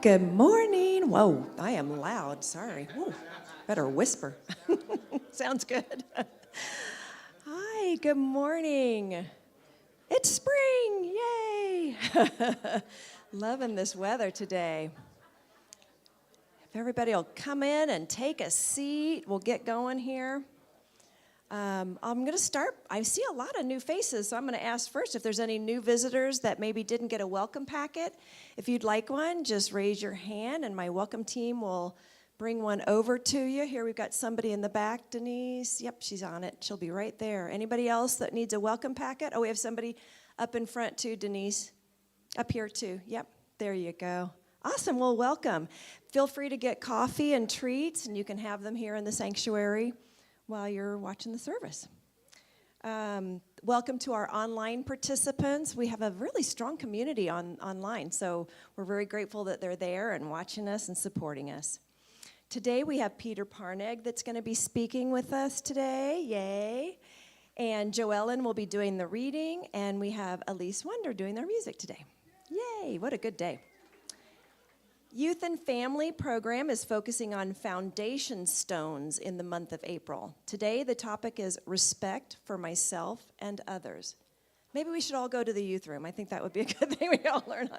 Good morning. Whoa, I am loud. Sorry. Ooh, better whisper. Sounds good. Hi, good morning. It's spring. Yay. Loving this weather today. If everybody will come in and take a seat, we'll get going here. I'm going to start. I see a lot of new faces, so I'm going to ask first if there's any new visitors that maybe didn't get a welcome packet. If you'd like one, just raise your hand, and my welcome team will bring one over to you. Here we've got somebody in the back, Denise. Yep, she's on it. She'll be right there. Anybody else that needs a welcome packet? Oh, we have somebody up in front too, Denise. Up here too. Yep, there you go. Awesome. Well, welcome. Feel free to get coffee and treats, and you can have them here in the sanctuary while you're watching the service. Welcome to our online participants. We have a really strong community online, so we're very grateful that they're there and watching us and supporting us. Today we have Peter Parnegg that's going to be speaking with us today. Yay. And JoEllen will be doing the reading, and we have Elise Wonder doing their music today. Yay, what a good day. Youth and Family program is focusing on foundation stones in the month of April. Today, the topic is respect for myself and others. Maybe we should all go to the youth room. I think that would be a good thing we all learn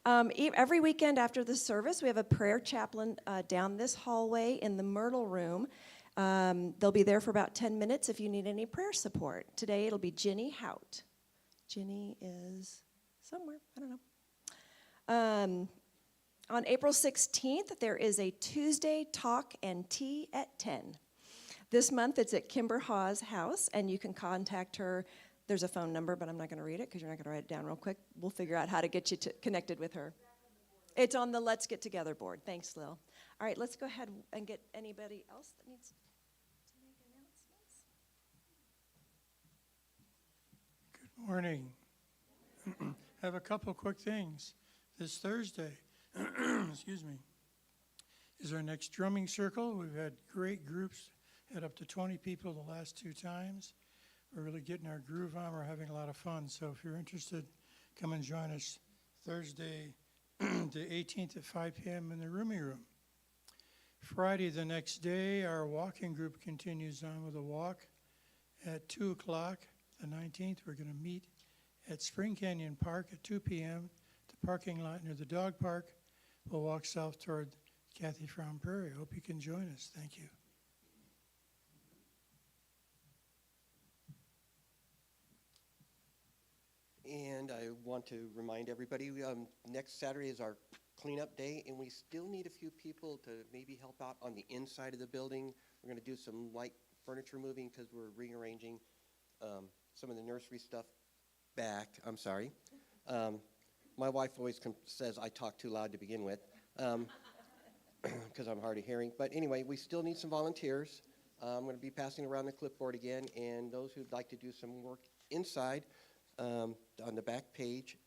on. Every weekend after the service, we have a prayer chaplain down this hallway in the Myrtle room. They'll be there for about 10 minutes if you need any prayer support. Today, it'll be Ginny Hout. Ginny is somewhere. I don't know. On April 16th, there is a Tuesday talk and tea at 10. This month, it's at Kimber Hawes' house, and you can contact her. There's a phone number, but I'm not going to read it because you're not going to write it down real quick. We'll figure out how to get you connected with her. It's on the Let's Get Together board. Thanks, Lil. All right, let's go ahead and get anybody else that needs to make announcements. Good morning. I have a couple quick things. This Thursday, excuse me, is our next drumming circle. We've had great groups, had up to 20 people the last two times. We're really getting our groove on. We're having a lot of fun. So if you're interested, come and join us Thursday, the 18th at 5 p.m. in the Roomy Room. Friday, the next day, our walking group continues on with a walk at 2 o'clock. The 19th, we're going to meet at Spring Canyon Park at 2 p.m. The parking lot near the dog park. We'll walk south toward Kathy Fromm Prairie. Hope you can join us. Thank you. And I want to remind everybody, next Saturday is our cleanup day, and we still need a few people to maybe help out on the inside of the building. We're going to do some light furniture moving because we're rearranging some of the nursery stuff back. I'm sorry. My wife always says I talk too loud to begin with because I'm hard of hearing. But anyway, we still need some volunteers. I'm going to be passing around the clipboard again, and those who'd like to do some work inside on the back page.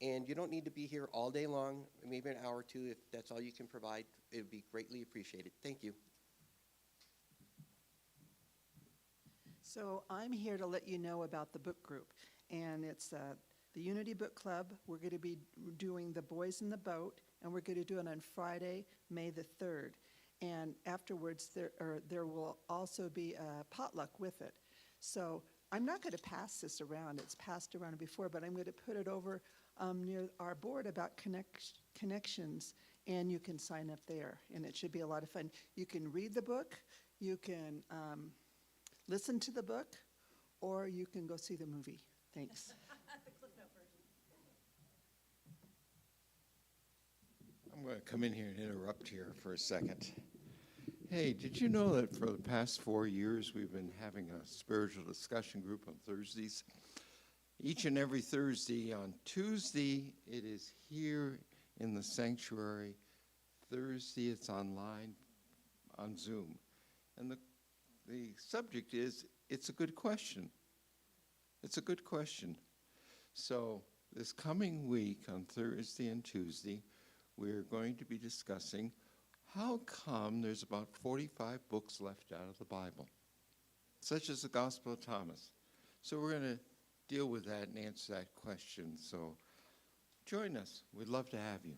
And you don't need to be here all day long, maybe an hour or two. If that's all you can provide, it would be greatly appreciated. Thank you. So I'm here to let you know about the book group, and it's the Unity Book Club. We're going to be doing The Boys in the Boat, and we're going to do it on Friday, May the 3rd. And afterwards, there will also be a potluck with it. So I'm not going to pass this around. It's passed around before, but I'm going to put it over near our board about connections, and you can sign up there, and it should be a lot of fun. You can read the book, you can listen to the book, or you can go see the movie. Thanks. I'm going to come in here and interrupt here for a second. Hey, did you know that for the past 4 years we've been having a spiritual discussion group on Thursdays? Each and every Thursday. On Tuesday, it is here in the sanctuary. Thursday, it's online on Zoom. And the subject is, it's a good question. It's a good question. So this coming week on Thursday and Tuesday, we're going to be discussing how come there's about 45 books left out of the Bible, such as the Gospel of Thomas. So we're going to deal with that and answer that question. So join us. We'd love to have you.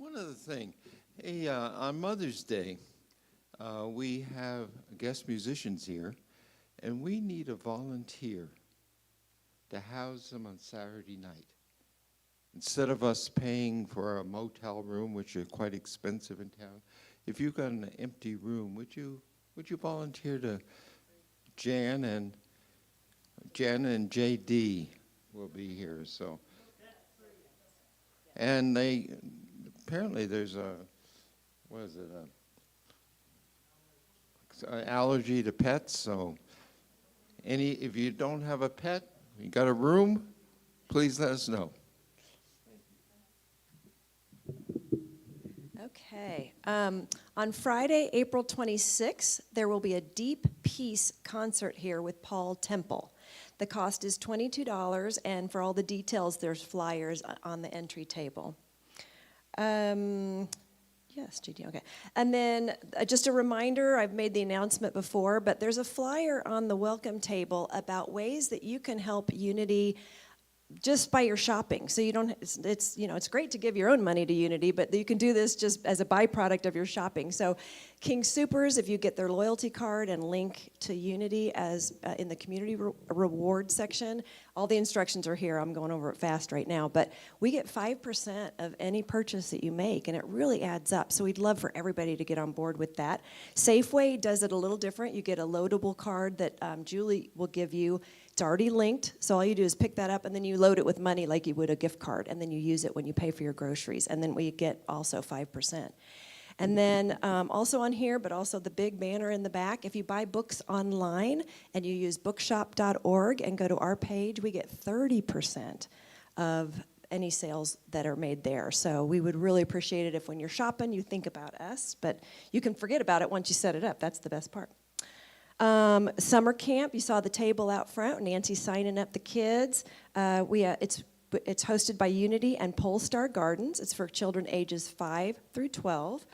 One other thing. Hey, on Mother's Day, we have guest musicians here, and we need a volunteer to house them on Saturday night. Instead of us paying for a motel room, which are quite expensive in town, if you've got an empty room, would you volunteer to Jan and JD will be here, so. And apparently there's an allergy to pets, so if you don't have a pet, you got a room, please let us know. Okay. On Friday, April 26th, there will be a Deep Peace concert here with Paul Temple. The cost is $22, and for all the details, there's flyers on the entry table. Yes, GD, okay. And then just a reminder, I've made the announcement before, but there's a flyer on the welcome table about ways that you can help Unity just by your shopping. So you don't, it's great to give your own money to Unity, but you can do this just as a byproduct of your shopping. So King Soopers, if you get their loyalty card and link to Unity as in the community reward section, all the instructions are here. I'm going over it fast right now, but we get 5% of any purchase that you make, and it really adds up. So we'd love for everybody to get on board with that. Safeway does it a little different. You get a loadable card that Julie will give you. It's already linked, so all you do is pick that up, and then you load it with money like you would a gift card, and then you use it when you pay for your groceries, and then we get also 5%. And then also on here, but also the big banner in the back, if you buy books online and you use bookshop.org and go to our page, we get 30% of any sales that are made there. So we would really appreciate it if when you're shopping, you think about us, but you can forget about it once you set it up. That's the best part. Summer camp, you saw the table out front. Nancy's signing up the kids. It's hosted by Unity and Polestar Gardens. It's for children ages 5 through 12.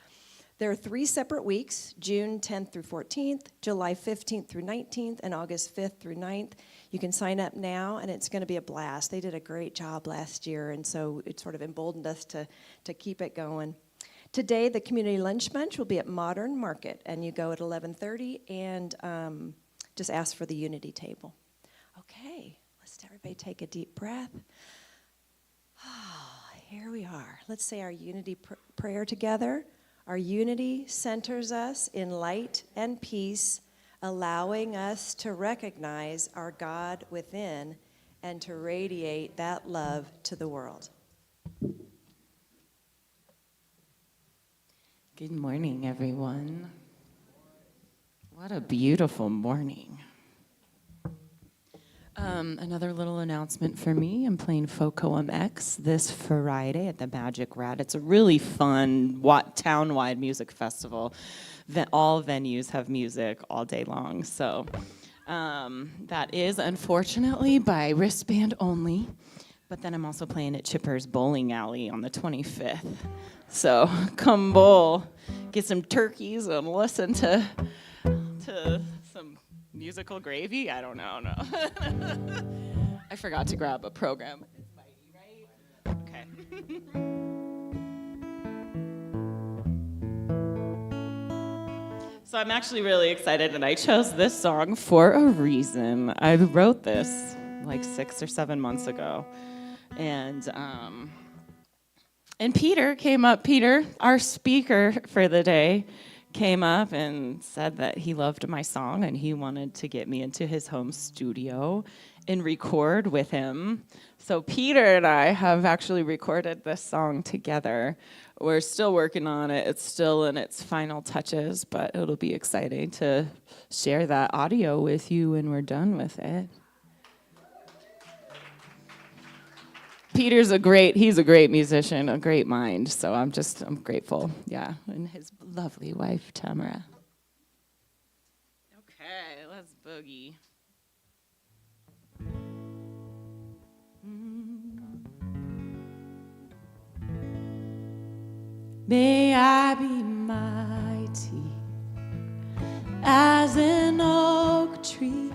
There are 3 separate weeks, June 10th through 14th, July 15th through 19th, and August 5th through 9th. You can sign up now, and it's going to be a blast. They did a great job last year, and so it sort of emboldened us to keep it going. Today, the community lunch bunch will be at Modern Market, and you go at 11:30 and just ask for the Unity table. Okay, let's everybody take a deep breath. Here we are. Let's say our Unity prayer together. Our unity centers us in light and peace, allowing us to recognize our God within and to radiate that love to the world. Good morning, everyone. What a beautiful morning. Another little announcement for me. I'm playing Focoum X this Friday at the Magic Rat. It's a really fun town-wide music festival. All venues have music all day long. So that is, unfortunately, by wristband only. But then I'm also playing at Chipper's Bowling Alley on the 25th. So come bowl, get some turkeys, and listen to some musical gravy. I don't know, no. I forgot to grab a program. It's mighty, right? Okay. So I'm actually really excited, and I chose this song for a reason. I wrote this like 6 or 7 months ago. And Peter came up, our speaker for the day, came up and said that he loved my song and he wanted to get me into his home studio and record with him. So Peter and I have actually recorded this song together. We're still working on it. It's still in its final touches, but it'll be exciting to share that audio with you when we're done with it. Peter's he's a great musician, a great mind, so I'm grateful, yeah, and his lovely wife, Tamara. Okay, let's boogie. May I be mighty as an oak tree,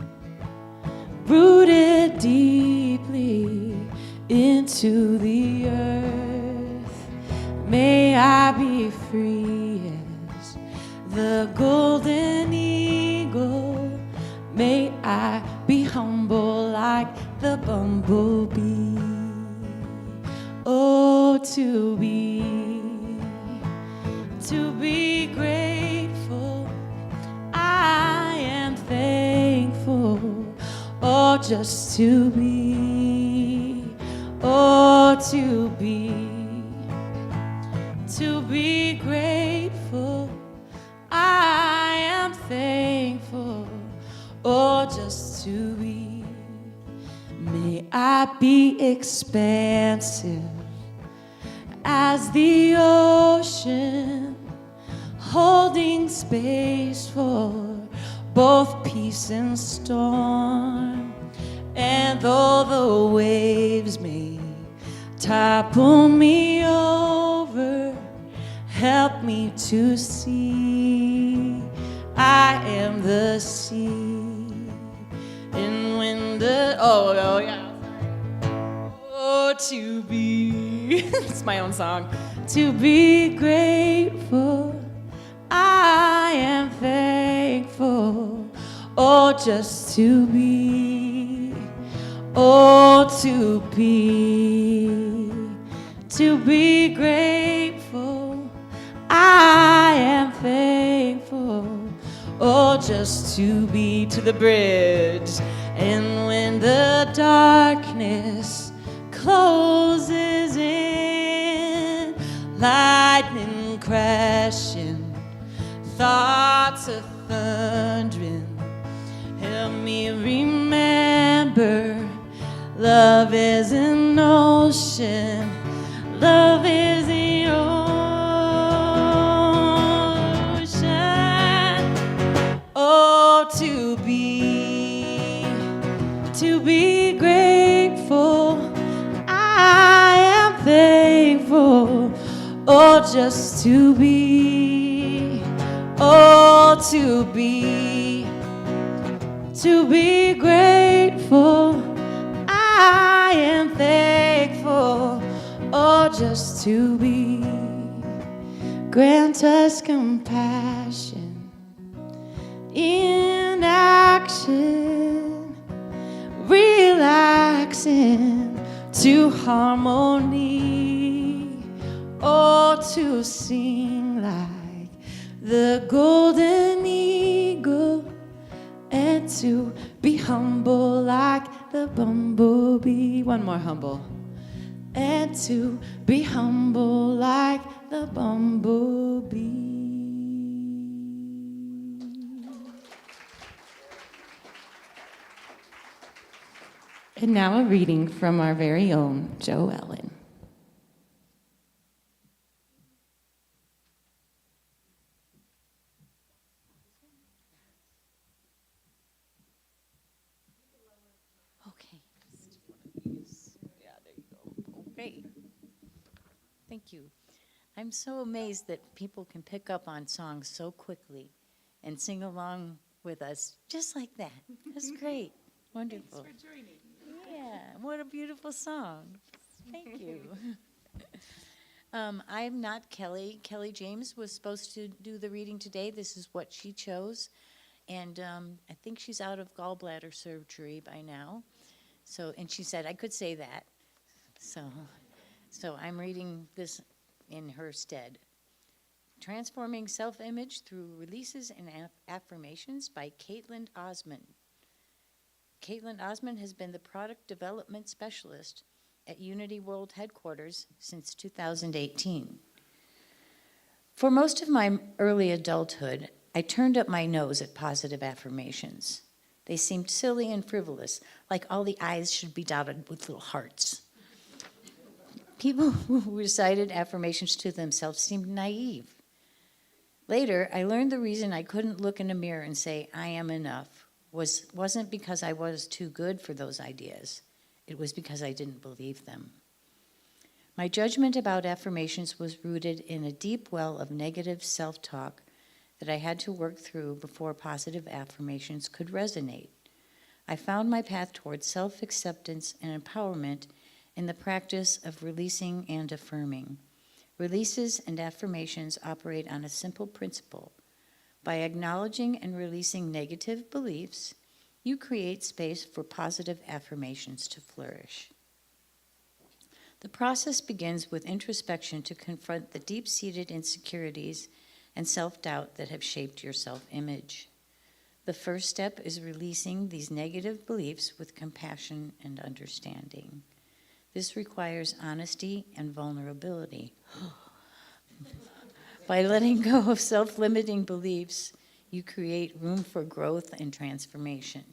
rooted deeply into the earth. May I free as the golden eagle. May I be humble like the bumblebee. Oh, to be grateful. I am thankful. Oh, just to be. Oh, to be grateful. I am thankful. Oh, just to be. May I be expansive as the ocean, holding space for both peace and storm. And though the waves may topple me over, help me to see I am the sea. And when the, oh yeah. Oh, to be, it's my own song. To be grateful, I am thankful. Oh, just to be. Oh, to be grateful, I am thankful. Oh, just to be, to the bridge. And when the darkness closes in, lightning crashing, thoughts are thundering, help me remember love is an ocean, love is the ocean. Oh, to be grateful, I am thankful. Oh, just to be, oh, to be grateful, I am thankful. Oh, just to be. Grant us compassion in action, relaxing to harmony. Oh, to sing like the golden eagle, and to be humble like the bumblebee. One more, humble. And to be humble like the bumblebee. And now a reading from our very own JoEllen. Okay. Yeah, there you go. Okay. Thank you. I'm so amazed that people can pick up on songs so quickly and sing along with us just like that. That's great. Wonderful. Thanks for joining. Yeah, what a beautiful song. Thank you. I'm not Kelly. Kelly James was supposed to do the reading today. This is what she chose. And I think she's out of gallbladder surgery by now. So, and she said I could say that. So I'm reading this in her stead. Transforming Self-Image Through Releases and Affirmations by Kaitlin Osman. Kaitlin Osman has been the product development specialist at Unity World Headquarters since 2018. For most of my early adulthood, I turned up my nose at positive affirmations. They seemed silly and frivolous, like all the I's should be dotted with little hearts. People who recited affirmations to themselves seemed naive. Later, I learned the reason I couldn't look in a mirror and say, I am enough, wasn't because I was too good for those ideas. It was because I didn't believe them. My judgment about affirmations was rooted in a deep well of negative self-talk that I had to work through before positive affirmations could resonate. I found my path towards self-acceptance and empowerment in the practice of releasing and affirming. Releases and affirmations operate on a simple principle. By acknowledging and releasing negative beliefs, you create space for positive affirmations to flourish. The process begins with introspection to confront the deep-seated insecurities and self-doubt that have shaped your self-image. The first step is releasing these negative beliefs with compassion and understanding. This requires honesty and vulnerability. By letting go of self-limiting beliefs, you create room for growth and transformation.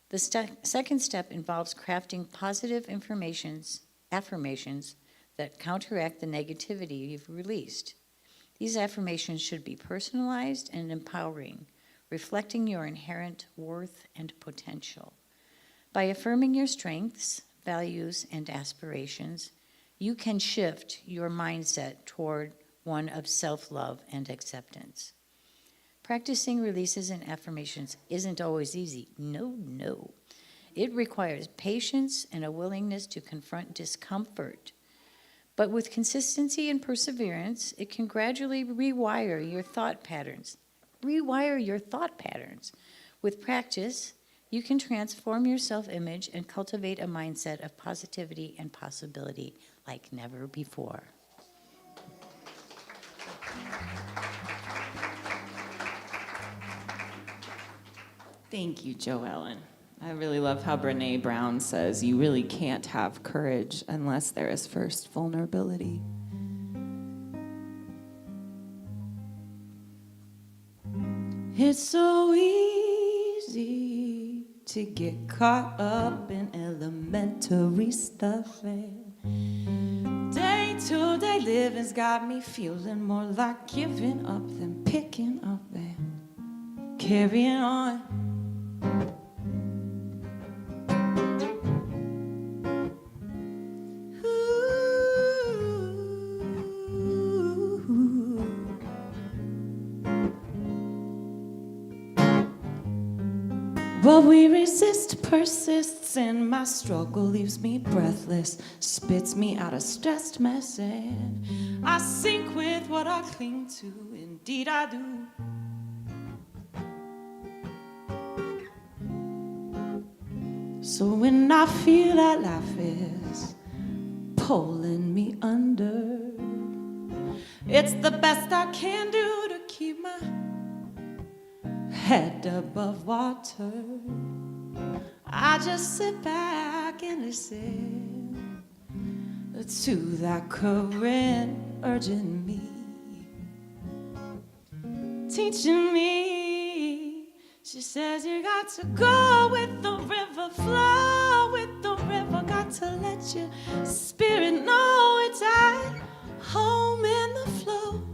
The second step involves crafting positive affirmations that counteract the negativity you've released. These affirmations should be personalized and empowering, reflecting your inherent worth and potential. By affirming your strengths, values, and aspirations, you can shift your mindset toward one of self-love and acceptance. Practicing releases and affirmations isn't always easy. No. It requires patience and a willingness to confront discomfort. But with consistency and perseverance, it can gradually rewire your thought patterns. With practice, you can transform your self-image and cultivate a mindset of positivity and possibility like never before. Thank you, JoEllen. I really love how Brene Brown says you really can't have courage unless there is first vulnerability. It's so easy to get caught up in elementary stuff, and day-to-day living's got me feeling more like giving up than picking up and carrying on. What we resist persists, and my struggle leaves me breathless, spits me out a stressed mess, and I sink with what I cling to, indeed I do. So when I feel that life is pulling me under, it's the best I can do to keep my head above water. I just sit back and listen to that current urging me, teaching me. She says you got to go with the river, flow with the river, got to let your spirit know it's at home in the flow.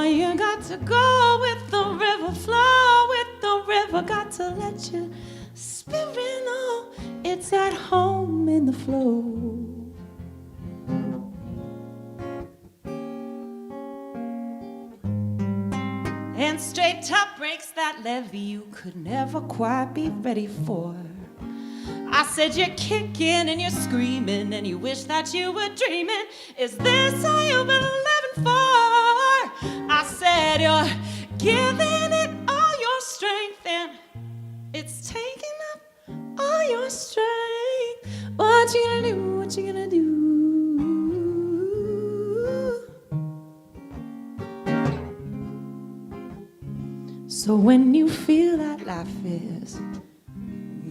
You got to go with the river, flow with the river, got to let your spirit know it's at home in the flow. And straight up breaks that levee you could never quite be ready for. I said you're kicking and you're screaming and you wish that you were dreaming. Is this all you've been living for? I said you're giving it all your strength and it's taking up all your strength. What you gonna do? What you gonna do? So when you feel that life is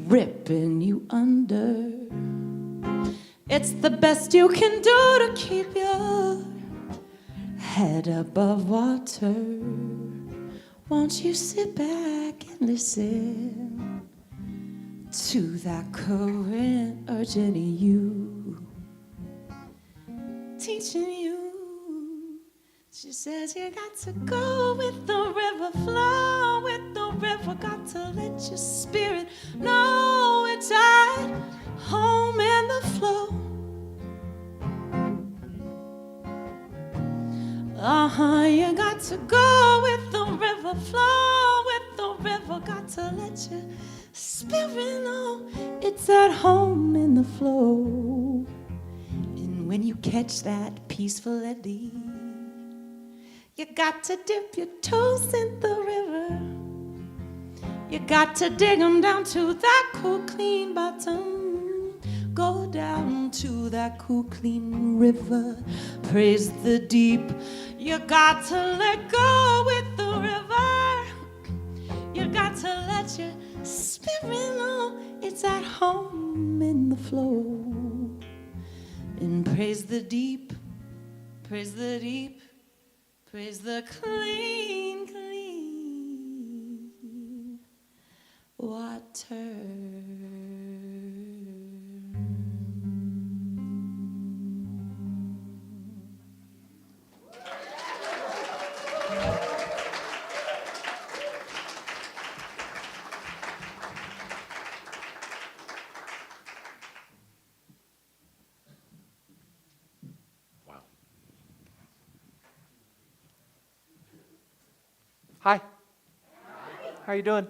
ripping you under, it's the best you can do to keep your head above water. Won't you sit back and listen to that current urging you, teaching you. She says you got to go with the river, flow with the river, got to let your spirit know it's at home in the flow. You got to go with the river, flow with the river, got to let your Spirit, oh, it's at home in the flow. And when you catch that peaceful eddy, you got to dip your toes in the river. You got to dig 'em down to that cool, clean bottom. Go down to that cool, clean river. Praise the deep. You got to let go with the river. You got to let your spirit know it's at home in the flow. And praise the deep, praise the deep, praise the clean, clean water. Hi. How are you doing?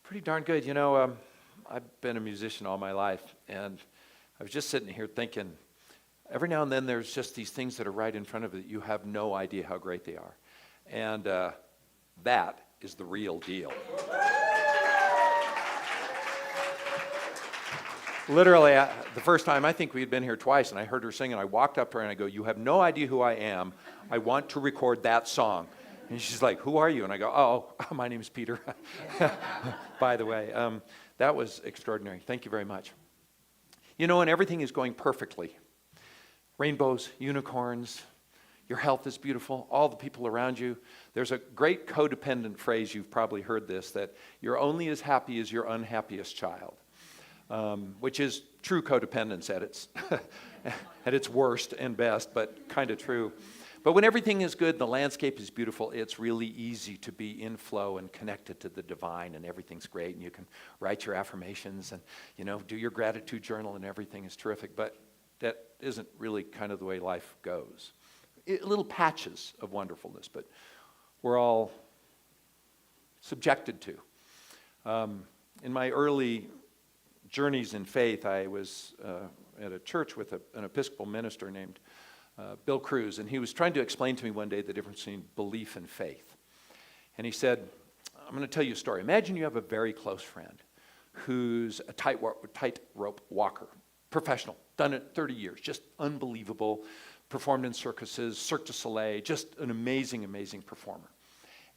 Pretty darn good. You know, I've been a musician all my life, and I was just sitting here thinking, every now and then there's just these things that are right in front of you that you have no idea how great they are. And that is the real deal. Literally, the first time, I think we had been here twice, and I heard her sing, and I walked up to her and I go, "You have no idea who I am. I want to record that song." And she's like, "Who are you?" And I go, "Oh, my name is Peter." By the way, that was extraordinary. Thank you very much. You know, and everything is going perfectly. Rainbows, unicorns, your health is beautiful, all the people around you. There's a great codependent phrase, you've probably heard this, that you're only as happy as your unhappiest child, which is true codependence at its worst and best, but kind of true. But when everything is good, the landscape is beautiful, it's really easy to be in flow and connected to the divine, and everything's great, and you can write your affirmations and, you know, do your gratitude journal, and everything is terrific. But that isn't really kind of the way life goes. Little patches of wonderfulness, but we're all subjected to. In my early journeys in faith, I was at a church with an Episcopal minister named Bill Cruz, and he was trying to explain to me one day the difference between belief and faith. And he said, "I'm going to tell you a story. Imagine you have a very close friend who's a tightrope walker, professional, done it 30 years, just unbelievable, performed in circuses, Cirque du Soleil, just an amazing, amazing performer.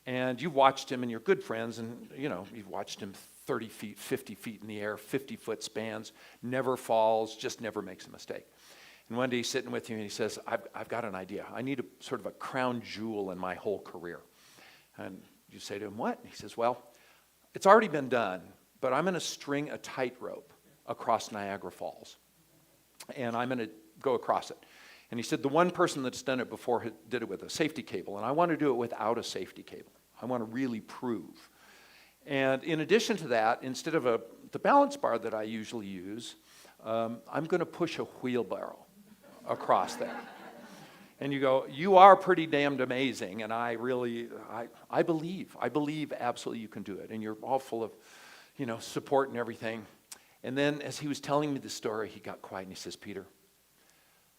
And you've watched him and you're good friends, and you know, you've watched him 30 feet, 50 feet in the air, 50-foot spans, never falls, just never makes a mistake. And one day he's sitting with you and he says, I've got an idea. I need a sort of a crown jewel in my whole career. And you say to him, what? And he says, well, it's already been done, but I'm going to string a tightrope across Niagara Falls. And I'm going to go across it. And he said, the one person that's done it before did it with a safety cable, and I want to do it without a safety cable. I want to really prove. And in addition to that, instead of the balance bar that I usually use, I'm going to push a wheelbarrow across there. And you go, you are pretty damned amazing, and I believe absolutely you can do it. And you're all full of, you know, support and everything. And then as he was telling me the story, he got quiet and he says, Peter,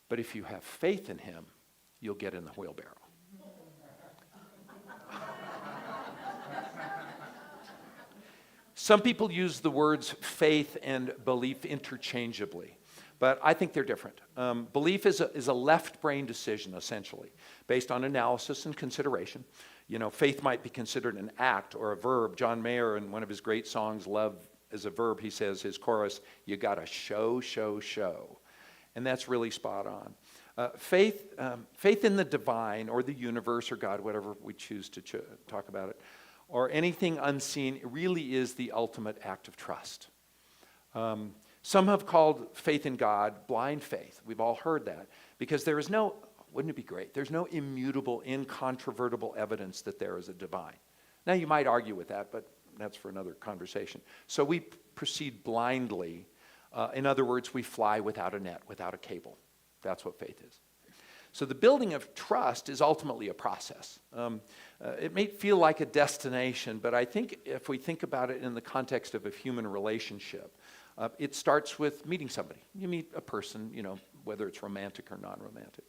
but if you have faith in him, you'll get in the wheelbarrow. Some people use the words faith and belief interchangeably, but I think they're different. Belief is a left brain decision, essentially, based on analysis and consideration. You know, faith might be considered an act or a verb. John Mayer, in one of his great songs, Love is a Verb, he says, his chorus, you gotta show. And that's really spot on. Faith in the divine or the universe or God, whatever we choose to talk about it, or anything unseen, it really is the ultimate act of trust. Some have called faith in God blind faith. We've all heard that. Because there is no, wouldn't it be great? There's no immutable, incontrovertible evidence that there is a divine. Now you might argue with that, but that's for another conversation. So we proceed blindly. In other words, we fly without a net, without a cable. That's what faith is. So the building of trust is ultimately a process. It may feel like a destination, but I think if we think about it in the context of a human relationship, it starts with meeting somebody. You meet a person, whether it's romantic or non-romantic.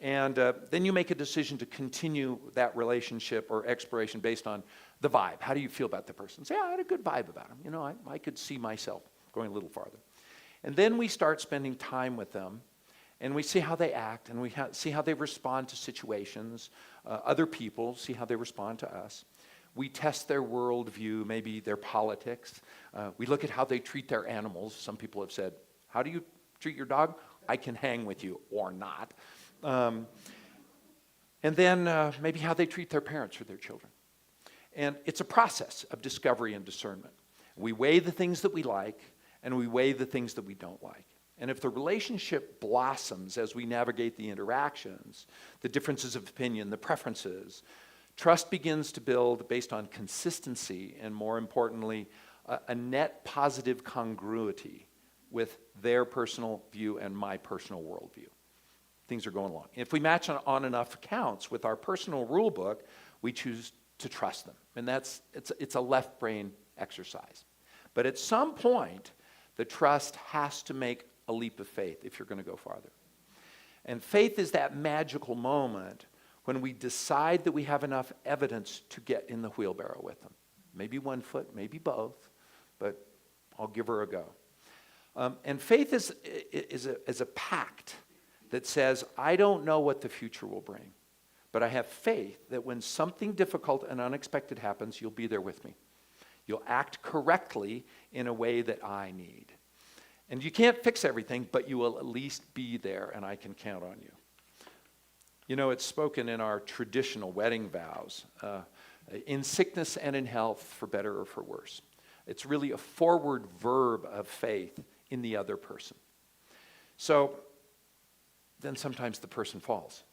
And then you make a decision to continue that relationship or exploration based on the vibe. How do you feel about the person? Say, I had a good vibe about him. I could see myself going a little farther. And then we start spending time with them, and we see how they act, and we see how they respond to situations, other people, see how they respond to us. We test their worldview, maybe their politics. We look at how they treat their animals. Some people have said, how do you treat your dog? I can hang with you, or not. And then maybe how they treat their parents or their children. And it's a process of discovery and discernment. We weigh the things that we like, and we weigh the things that we don't like. And if the relationship blossoms as we navigate the interactions, the differences of opinion, the preferences, trust begins to build based on consistency and, more importantly, a net positive congruity with their personal view and my personal worldview. Things are going along. If we match on enough accounts with our personal rule book, we choose to trust them. And it's a left brain exercise. But at some point, the trust has to make a leap of faith if you're going to go farther. And faith is that magical moment when we decide that we have enough evidence to get in the wheelbarrow with them. Maybe one foot, maybe both, but I'll give her a go. And faith is a pact that says, I don't know what the future will bring, but I have faith that when something difficult and unexpected happens, you'll be there with me. You'll act correctly in a way that I need. And you can't fix everything, but you will at least be there, and I can count on you. It's spoken in our traditional wedding vows, in sickness and in health, for better or for worse. It's really a forward verb of faith in the other person. So then sometimes the person falls.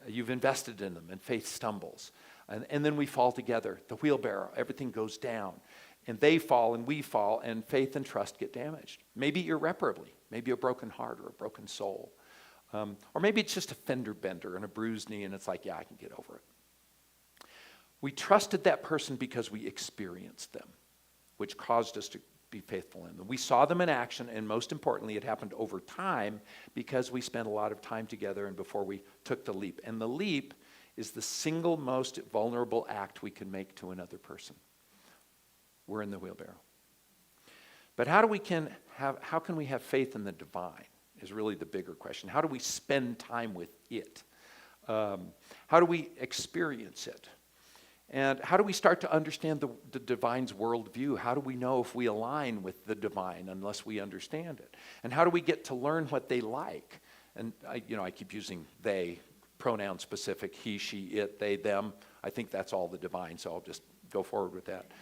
You've invested in them, and faith stumbles. And then we fall together. The wheelbarrow, everything goes down. And they fall, and we fall, and faith and trust get damaged. Maybe irreparably. Maybe a broken heart or a broken soul. Or maybe it's just a fender bender and a bruised knee, and it's like, yeah, I can get over it. We trusted that person because we experienced them, which caused us to be faithful in them. We saw them in action, and most importantly, it happened over time because we spent a lot of time together and before we took the leap. And the leap is the single most vulnerable act we can make to another person. We're in the wheelbarrow. But how can we have faith in the divine is really the bigger question. How do we spend time with it? How do we experience it? And how do we start to understand the divine's worldview? How do we know if we align with the divine unless we understand it? And how do we get to learn what they like? And I keep using they, pronoun specific, he, she, it, they, them. I think that's all the divine, so I'll just go forward with that.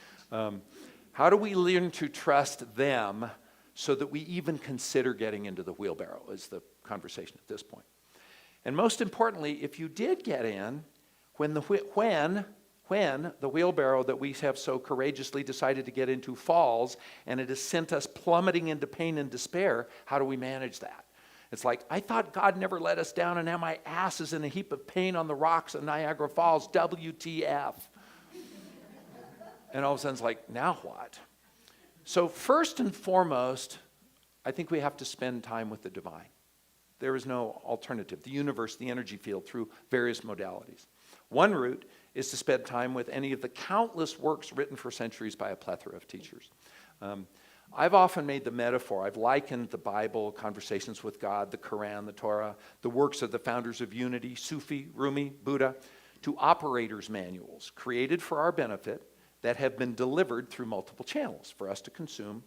How do we learn to trust them so that we even consider getting into the wheelbarrow is the conversation at this point. And most importantly, if you did get in, when the wheelbarrow that we have so courageously decided to get into falls and it has sent us plummeting into pain and despair, how do we manage that? It's like, I thought God never let us down, and now my ass is in a heap of pain on the rocks of Niagara Falls. WTF. And all of a sudden it's like, now what? So first and foremost, I think we have to spend time with the divine. There is no alternative. The universe, the energy field, through various modalities. One route is to spend time with any of the countless works written for centuries by a plethora of teachers. I've often made the metaphor, I've likened the Bible, conversations with God, the Quran, the Torah, the works of the founders of unity, Sufi, Rumi, Buddha, to operators' manuals created for our benefit that have been delivered through multiple channels for us to consume.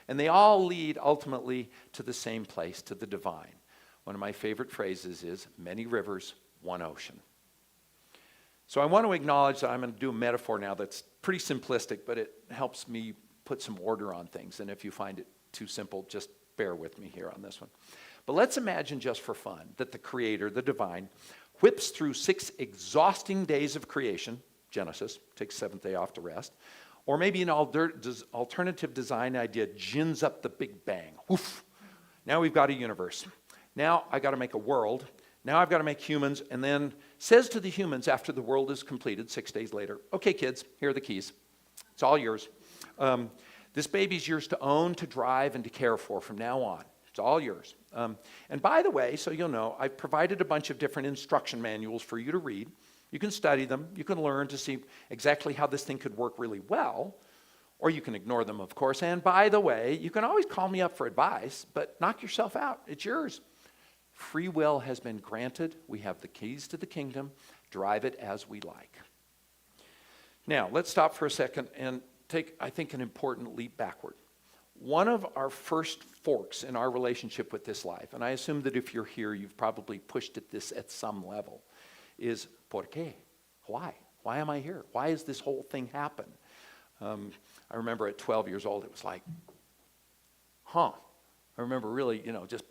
And they all lead ultimately to the same place, to the divine. One of my favorite phrases is, many rivers, one ocean. So I want to acknowledge that I'm going to do a metaphor now that's pretty simplistic, but it helps me put some order on things. And if you find it too simple, just bear with me here on this one. But let's imagine just for fun that the Creator, the divine, whips through 6 exhausting days of creation, Genesis, takes 7th day off to rest, or maybe an alternative design idea gins up the Big Bang. Woof. Now we've got a universe. Now I got to make a world. Now I've got to make humans, and then says to the humans after the world is completed, 6 days later, okay, kids, here are the keys. It's all yours. This baby's yours to own, to drive, and to care for from now on. It's all yours. And by the way, so you'll know, I've provided a bunch of different instruction manuals for you to read. You can study them. You can learn to see exactly how this thing could work really well, or you can ignore them, of course. And by the way, you can always call me up for advice, but knock yourself out. It's yours. Free will has been granted. We have the keys to the kingdom. Drive it as we like. Now, let's stop for a second and take, I think, an important leap backward. One of our first forks in our relationship with this life, and I assume that if you're here, you've probably pushed at this at some level, is ¿por qué? Why? Why am I here? Why has this whole thing happened? I remember at 12 years old, it was like, I remember really, just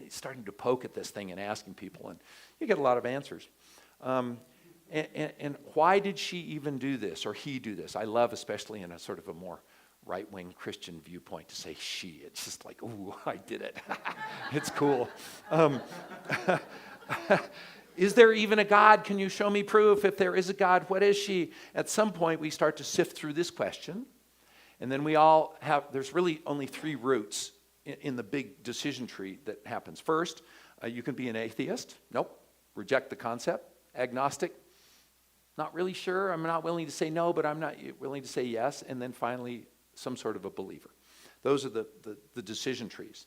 starting to poke at this thing and asking people, and you get a lot of answers. And why did she even do this, or he do this? I love, especially in a sort of a more right-wing Christian viewpoint, to say she. It's just like, ooh, I did it. It's cool. Is there even a God? Can you show me proof? If there is a God, what is she? At some point, we start to sift through this question. And then there's really only 3 roots in the big decision tree that happens. First, you can be an atheist. Nope. Reject the concept. Agnostic. Not really sure. I'm not willing to say no, but I'm not willing to say yes. And then finally, some sort of a believer. Those are the decision trees.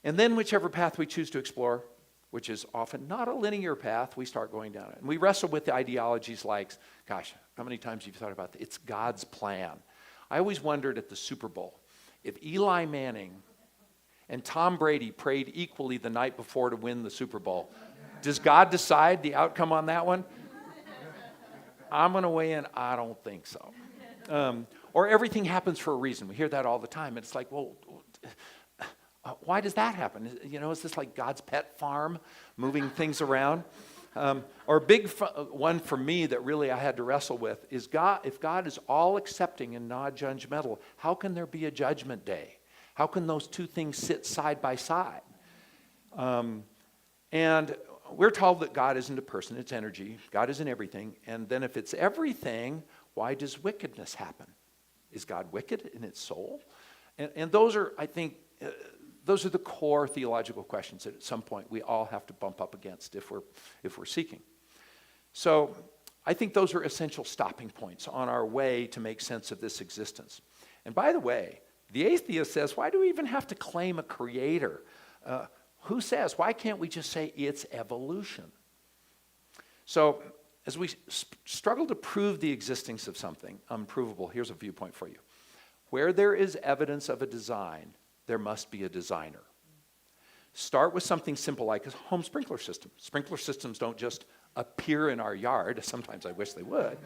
And then whichever path we choose to explore, which is often not a linear path, we start going down it. And we wrestle with the ideologies like, gosh, how many times have you thought about that? It's God's plan. I always wondered at the Super Bowl, if Eli Manning and Tom Brady prayed equally the night before to win the Super Bowl, does God decide the outcome on that one? I'm going to weigh in, I don't think so. Or everything happens for a reason. We hear that all the time. And it's like, well, why does that happen? Is this like God's pet farm, moving things around? Or a big one for me that really I had to wrestle with is if God is all accepting and not judgmental, how can there be a judgment day? How can those two things sit side by side? And we're told that God isn't a person, it's energy. God isn't everything. And then if it's everything, why does wickedness happen? Is God wicked in its soul? And those are, I think, those are the core theological questions that at some point we all have to bump up against if we're seeking. So I think those are essential stopping points on our way to make sense of this existence. And by the way, the atheist says, why do we even have to claim a creator? Who says? Why can't we just say it's evolution? So as we struggle to prove the existence of something unprovable, here's a viewpoint for you. Where there is evidence of a design, there must be a designer. Start with something simple like a home sprinkler system. Sprinkler systems don't just appear in our yard. Sometimes I wish they would.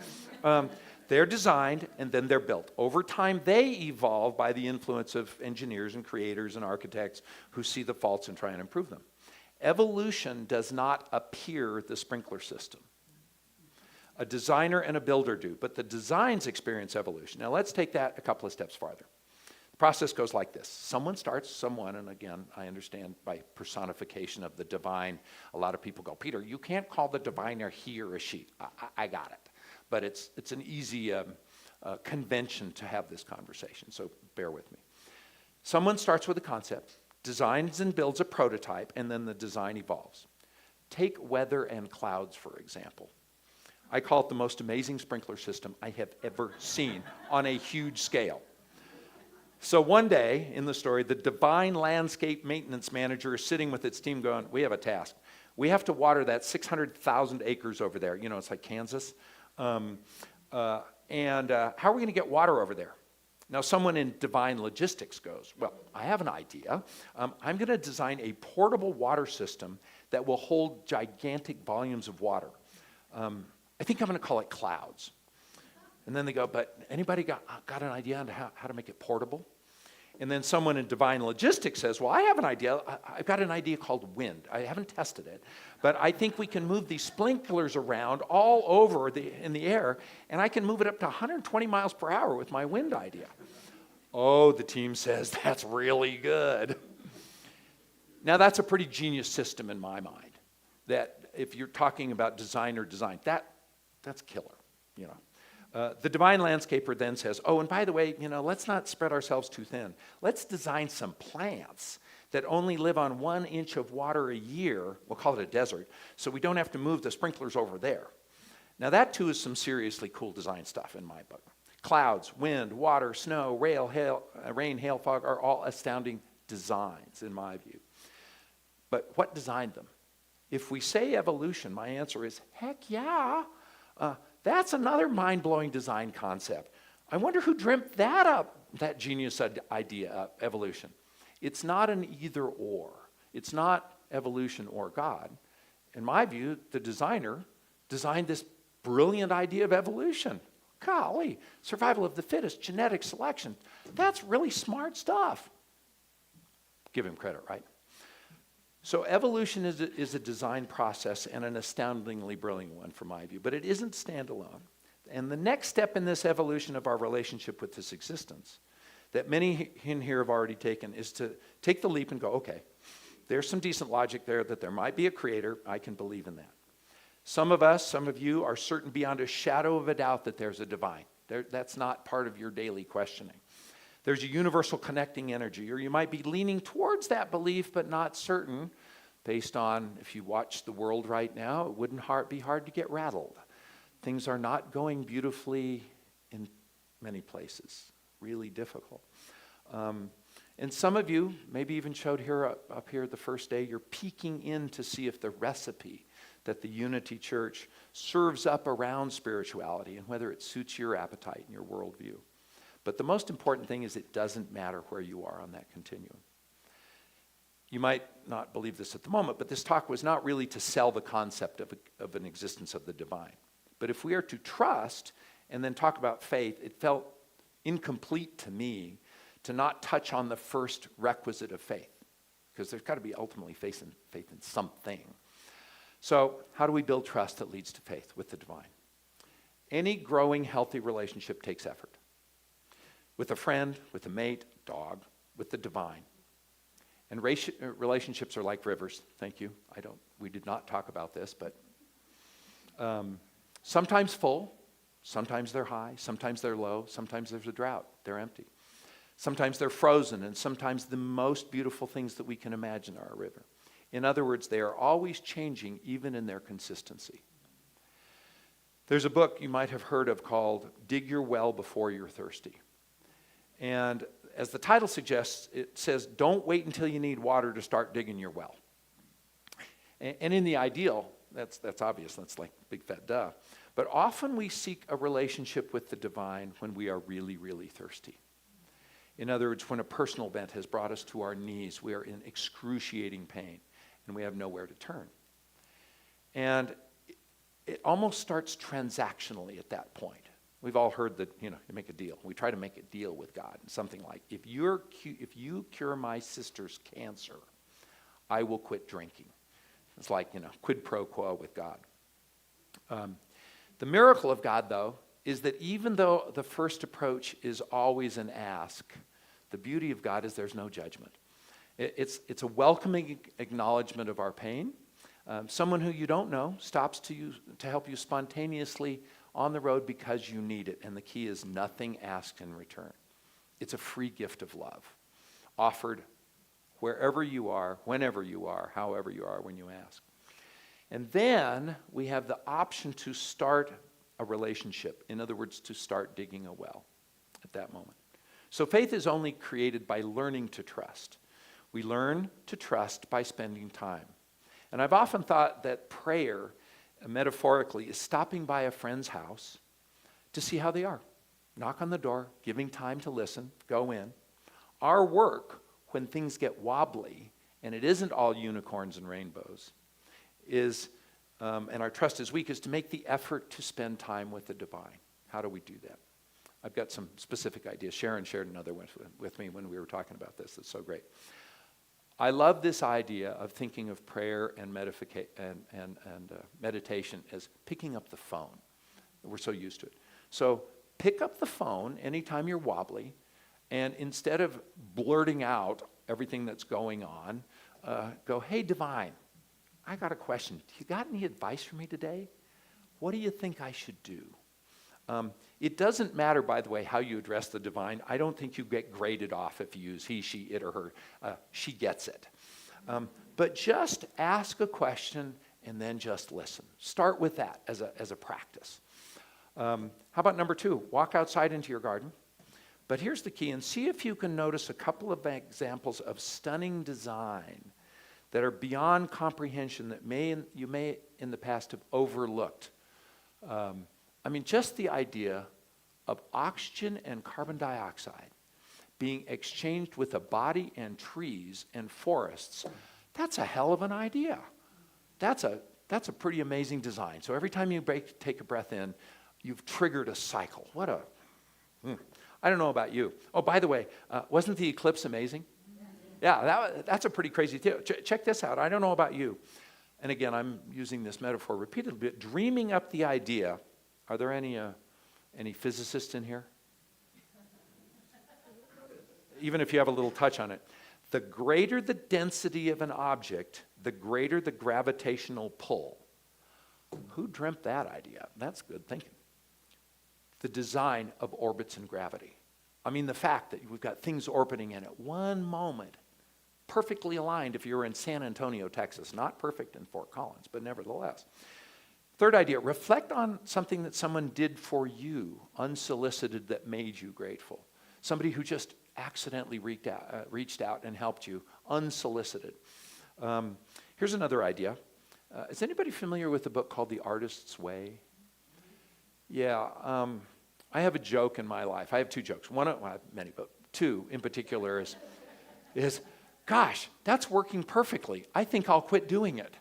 They're designed and then they're built. Over time, they evolve by the influence of engineers and creators and architects who see the faults and try and improve them. Evolution does not appear the sprinkler system. A designer and a builder do, but the designs experience evolution. Now let's take that a couple of steps farther. The process goes like this. Someone starts, someone, and again, I understand by personification of the divine, a lot of people go, Peter, you can't call the diviner he or a she. I got it. But it's an easy convention to have this conversation, so bear with me. Someone starts with a concept, designs and builds a prototype, and then the design evolves. Take weather and clouds, for example. I call it the most amazing sprinkler system I have ever seen on a huge scale. So one day in the story, the divine landscape maintenance manager is sitting with its team going, we have a task. We have to water that 600,000 acres over there. It's like Kansas. And how are we going to get water over there? Now, someone in divine logistics goes, well, I have an idea. I'm going to design a portable water system that will hold gigantic volumes of water. I think I'm going to call it clouds. And then they go, but anybody got an idea on how to make it portable? And then someone in divine logistics says, well, I have an idea. I've got an idea called wind. I haven't tested it, but I think we can move these sprinklers around all over in the air, and I can move it up to 120 miles per hour with my wind idea. Oh, the team says, that's really good. Now, that's a pretty genius system in my mind. that if you're talking about design or design, that's killer, you know. The divine landscaper then says, oh, and by the way, you know, let's not spread ourselves too thin. Let's design some plants that only live on 1 inch of water a year. We'll call it a desert, so we don't have to move the sprinklers over there. Now that too is some seriously cool design stuff in my book. Clouds, wind, water, snow, rain, hail, fog are all astounding designs in my view. But what designed them? If we say evolution, my answer is, heck yeah. That's another mind-blowing design concept. I wonder who dreamt that up, that genius idea, evolution. It's not an either or. It's not evolution or God. In my view, the designer designed this brilliant idea of evolution. Golly, survival of the fittest, genetic selection. That's really smart stuff. Give him credit, right? So evolution is a design process and an astoundingly brilliant one from my view, but it isn't standalone. And the next step in this evolution of our relationship with this existence that many in here have already taken is to take the leap and go, okay, there's some decent logic there that there might be a creator. I can believe in that. Some of us, some of you are certain beyond a shadow of a doubt that there's a divine. That's not part of your daily questioning. There's a universal connecting energy, or you might be leaning towards that belief but not certain based on, if you watch the world right now, it wouldn't be hard to get rattled. Things are not going beautifully in many places, really difficult. And some of you, maybe even showed here up here the first day, you're peeking in to see if the recipe that the Unity Church serves up around spirituality and whether it suits your appetite and your worldview. But the most important thing is it doesn't matter where you are on that continuum. You might not believe this at the moment, but this talk was not really to sell the concept of an existence of the divine. But if we are to trust and then talk about faith, it felt incomplete to me to not touch on the first requisite of faith, because there's got to be ultimately faith in something. So how do we build trust that leads to faith with the divine? Any growing, healthy relationship takes effort. With a friend, with a mate, a dog, with the divine. And relationships are like rivers. Thank you. We did not talk about this, but sometimes full, sometimes they're high, sometimes they're low, sometimes there's a drought, they're empty. Sometimes they're frozen, and sometimes the most beautiful things that we can imagine are a river. In other words, they are always changing, even in their consistency. There's a book you might have heard of called Dig Your Well Before You're Thirsty. And as the title suggests, it says, don't wait until you need water to start digging your well. And in the ideal, that's obvious, that's like big fat duh. But often we seek a relationship with the divine when we are really, really thirsty. In other words, when a personal event has brought us to our knees, we are in excruciating pain, and we have nowhere to turn. And it almost starts transactionally at that point. We've all heard that, you make a deal. We try to make a deal with God. Something like, if you cure my sister's cancer, I will quit drinking. It's like, quid pro quo with God. The miracle of God, though, is that even though the first approach is always an ask, the beauty of God is there's no judgment. It's a welcoming acknowledgement of our pain. Someone who you don't know stops to help you spontaneously on the road because you need it, and the key is nothing asked in return. It's a free gift of love, offered wherever you are, whenever you are, however you are when you ask. And then we have the option to start a relationship. In other words, to start digging a well at that moment. So faith is only created by learning to trust. We learn to trust by spending time. And I've often thought that prayer, metaphorically, is stopping by a friend's house to see how they are. Knock on the door, giving time to listen, go in. Our work, when things get wobbly, and it isn't all unicorns and rainbows, is, and our trust is weak, is to make the effort to spend time with the divine. How do we do that? I've got some specific ideas. Sharon shared another one with me when we were talking about this. It's so great. I love this idea of thinking of prayer and meditation as picking up the phone. We're so used to it. So pick up the phone anytime you're wobbly, and instead of blurting out everything that's going on, go, hey, divine, I got a question. You got any advice for me today? What do you think I should do? It doesn't matter, by the way, how you address the divine. I don't think you get graded off if you use he, she, it, or her. She gets it. But just ask a question and then just listen. Start with that as a practice. How about number 2? Walk outside into your garden. But here's the key, and see if you can notice a couple of examples of stunning design that are beyond comprehension that you may in the past have overlooked. Just the idea of oxygen and carbon dioxide being exchanged with a body and trees and forests, that's a hell of an idea. That's a pretty amazing design. So every time you take a breath in, you've triggered a cycle. I don't know about you. Oh, by the way, wasn't the eclipse amazing? Yeah, that's a pretty crazy deal. Check this out. I don't know about you. And again, I'm using this metaphor repeatedly, but dreaming up the idea. Are there any physicists in here? Even if you have a little touch on it. The greater the density of an object, the greater the gravitational pull. Who dreamt that idea? That's good thinking. The design of orbits and gravity. The fact that we've got things orbiting in at one moment, perfectly aligned if you're in San Antonio, Texas. Not perfect in Fort Collins, but nevertheless. Third idea, reflect on something that someone did for you, unsolicited, that made you grateful. Somebody who just accidentally reached out and helped you, unsolicited. Here's another idea. Is anybody familiar with a book called The Artist's Way? Yeah, I have a joke in my life. I have 2 jokes. One, well, I have many, but 2 in particular is, gosh, that's working perfectly. I think I'll quit doing it.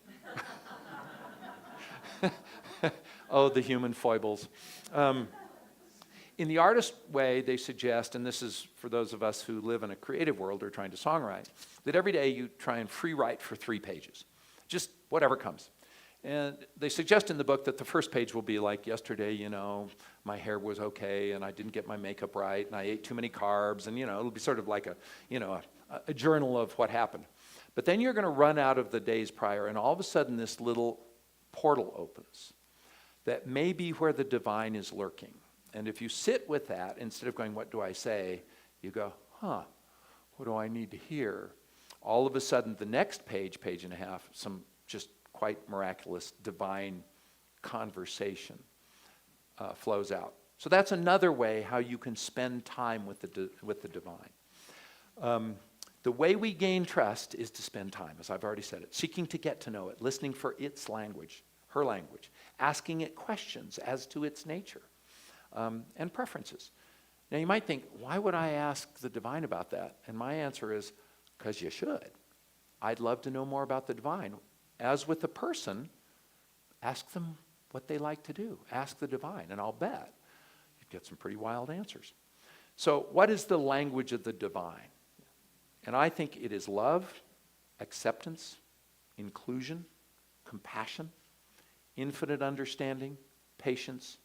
Oh, the human foibles. In The Artist's Way, they suggest, and this is for those of us who live in a creative world or trying to songwrite, that every day you try and free write for 3 pages. Just whatever comes. And they suggest in the book that the first page will be like, yesterday, my hair was okay, and I didn't get my makeup right, and I ate too many carbs, and, it'll be sort of like a journal of what happened. But then you're going to run out of the days prior, and all of a sudden this little portal opens that may be where the divine is lurking. And if you sit with that, instead of going, what do I say? You go, what do I need to hear? All of a sudden, the next page and a half, some just quite miraculous divine conversation flows out. So that's another way how you can spend time with the divine. The way we gain trust is to spend time, as I've already said it, seeking to get to know it, listening for its language, her language, asking it questions as to its nature. And preferences. Now you might think, why would I ask the divine about that? And my answer is, because you should. I'd love to know more about the divine. As with a person, ask them what they like to do. Ask the divine, and I'll bet you'd get some pretty wild answers. So what is the language of the divine? And I think it is love, acceptance, inclusion, compassion, infinite understanding, patience,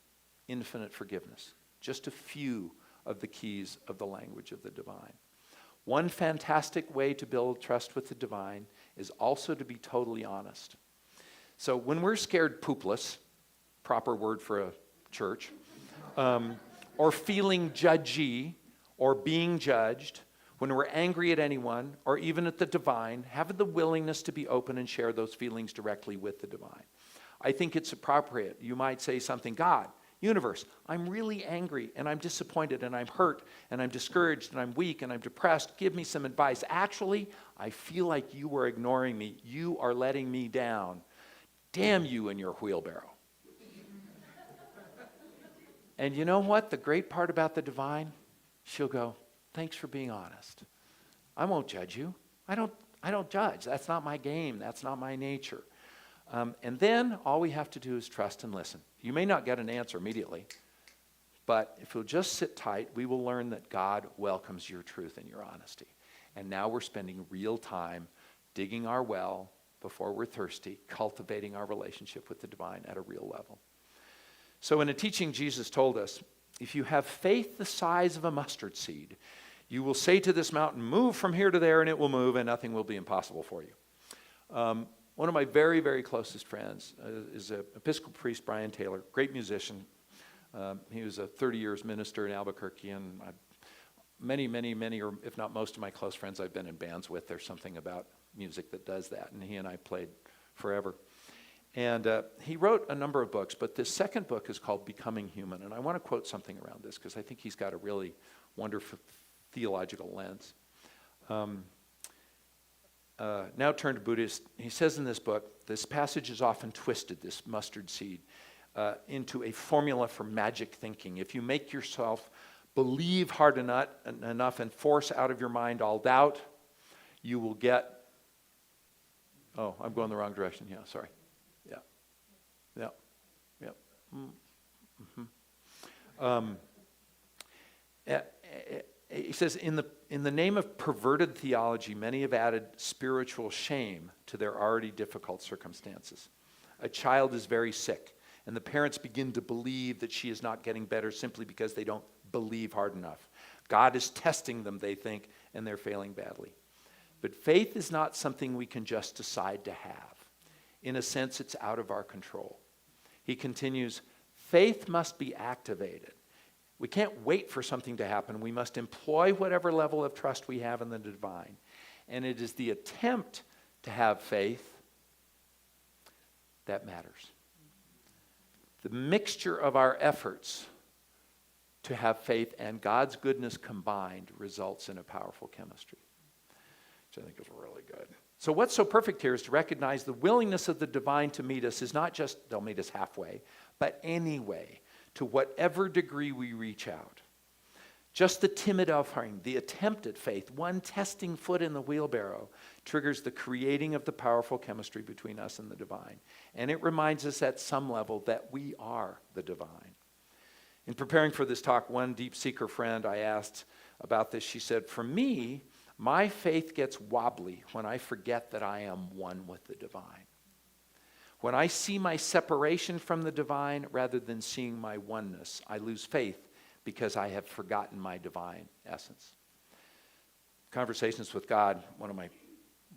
infinite forgiveness. Just a few of the keys of the language of the divine. One fantastic way to build trust with the divine is also to be totally honest. So when we're scared poopless, proper word for a church, or feeling judgy or being judged, when we're angry at anyone or even at the divine, having the willingness to be open and share those feelings directly with the divine. I think it's appropriate. You might say something, God, universe, I'm really angry and I'm disappointed and I'm hurt and I'm discouraged and I'm weak and I'm depressed. Give me some advice. Actually, I feel like you are ignoring me. You are letting me down. Damn you and your wheelbarrow. And you know what? The great part about the divine, she'll go, thanks for being honest. I won't judge you. I don't judge. That's not my game. That's not my nature. And then all we have to do is trust and listen. You may not get an answer immediately, but if you'll just sit tight, we will learn that God welcomes your truth and your honesty. And now we're spending real time digging our well before we're thirsty, cultivating our relationship with the divine at a real level. So in a teaching, Jesus told us, if you have faith the size of a mustard seed, you will say to this mountain, move from here to there, and it will move, and nothing will be impossible for you. one of my very, very closest friends is an Episcopal priest, Brian Taylor, great musician. He was a 30 years minister in Albuquerque, and many, or if not most of my close friends I've been in bands with. There's something about music that does that, and he and I played forever. And he wrote a number of books, but this second book is called Becoming Human, and I want to quote something around this because I think he's got a really wonderful theological lens. Now turn to Buddhist. He says in this book, this passage is often twisted, this mustard seed, into a formula for magic thinking. If you make yourself believe hard enough and force out of your mind all doubt, you will get, oh, I'm going the wrong direction. Yeah, sorry. He says, in the name of perverted theology, many have added spiritual shame to their already difficult circumstances. A child is very sick, and the parents begin to believe that she is not getting better simply because they don't believe hard enough. God is testing them, they think, and they're failing badly. But faith is not something we can just decide to have. In a sense, it's out of our control. He continues, faith must be activated. We can't wait for something to happen. We must employ whatever level of trust we have in the divine. And it is the attempt to have faith that matters. The mixture of our efforts to have faith and God's goodness combined results in a powerful chemistry, which I think is really good. So what's so perfect here is to recognize the willingness of the divine to meet us is not just, they'll meet us halfway, but anyway, to whatever degree we reach out. Just the timid offering, the attempt at faith, one testing foot in the wheelbarrow, triggers the creating of the powerful chemistry between us and the divine. And it reminds us at some level that we are the divine. In preparing for this talk, one deep seeker friend I asked about this, she said, for me, my faith gets wobbly when I forget that I am one with the divine. When I see my separation from the divine rather than seeing my oneness, I lose faith because I have forgotten my divine essence. Conversations with God, one of my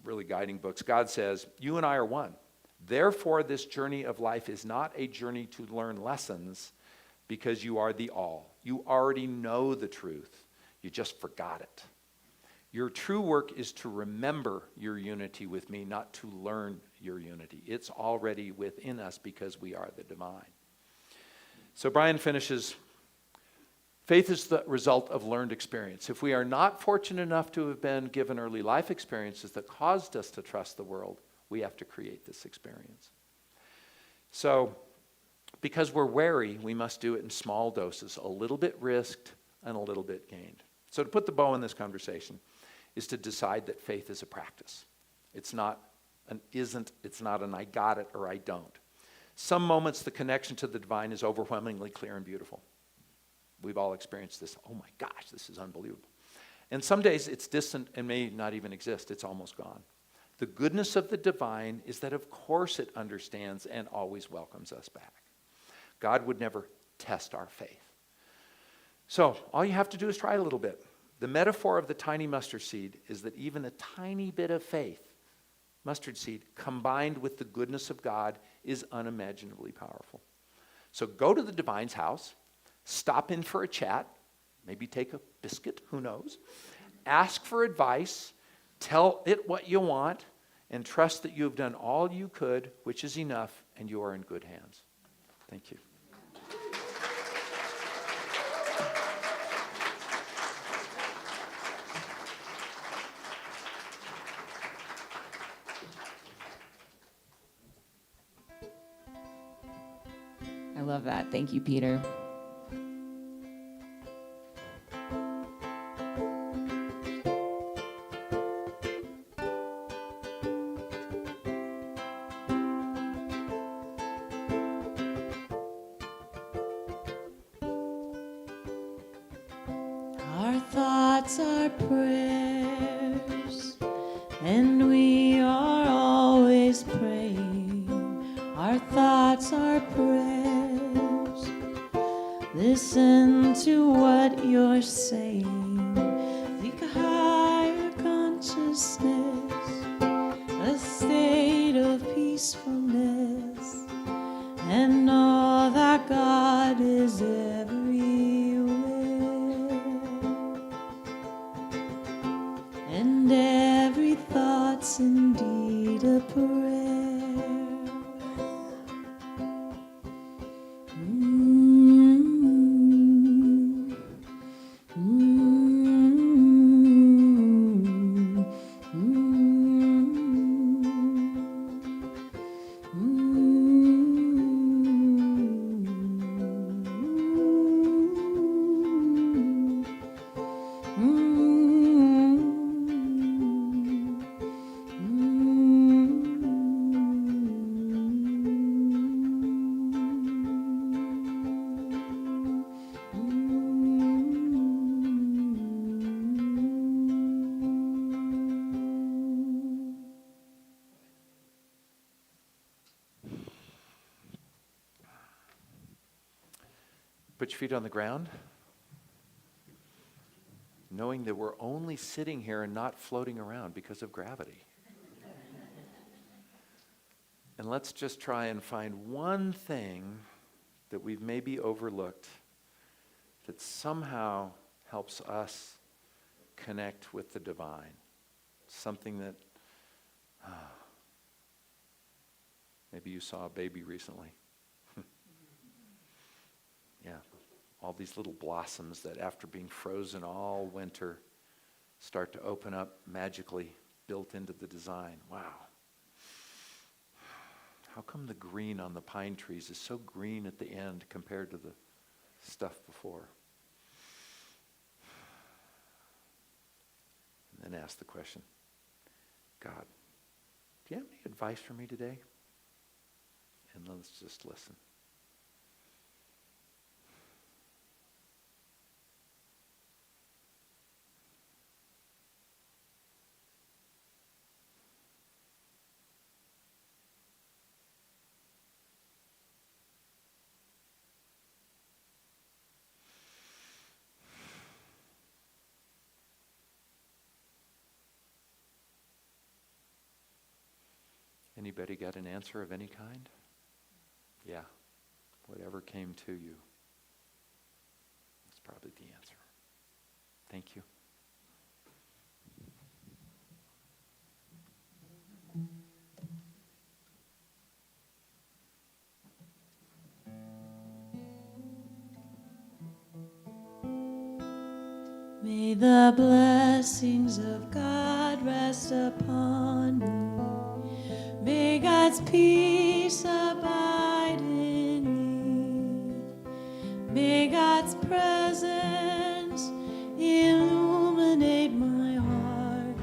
really guiding books, God says, you and I are one. Therefore, this journey of life is not a journey to learn lessons because you are the all. You already know the truth. You just forgot it. Your true work is to remember your unity with me, not to learn your unity. It's already within us because we are the divine. So Brian finishes, faith is the result of learned experience. If we are not fortunate enough to have been given early life experiences that caused us to trust the world, we have to create this experience. So because we're wary, we must do it in small doses, a little bit risked and a little bit gained. So to put the bow in this conversation is to decide that faith is a practice. It's not an isn't, it's not an I got it or I don't. Some moments the connection to the divine is overwhelmingly clear and beautiful. We've all experienced this. Oh my gosh, this is unbelievable. And some days it's distant and may not even exist. It's almost gone. The goodness of the divine is that of course it understands and always welcomes us back. God would never test our faith. So all you have to do is try a little bit. The metaphor of the tiny mustard seed is that even a tiny bit of faith, mustard seed, combined with the goodness of God is unimaginably powerful. So go to the divine's house, stop in for a chat, maybe take a biscuit, who knows, ask for advice, tell it what you want, and trust that you have done all you could, which is enough, and you are in good hands. Thank you. I love that. Thank you, Peter. Our thoughts are prayers, and we are always praying. Our thoughts are prayers. Listen to what you're saying. Seek a higher consciousness, a state of Put your feet on the ground. Knowing that we're only sitting here and not floating around because of gravity. And let's just try and find one thing that we've maybe overlooked that somehow helps us connect with the divine. Something that, maybe you saw a baby recently. Yeah, all these little blossoms that after being frozen all winter start to open up magically, built into the design. Wow. How come the green on the pine trees is so green at the end compared to the stuff before? And then ask the question, God, do you have any advice for me today? And let's just listen. Anybody got an answer of any kind? Yeah. Whatever came to you. That's probably the answer. Thank you. May the blessings of God rest upon me. May God's peace abide in me. May God's presence illuminate my heart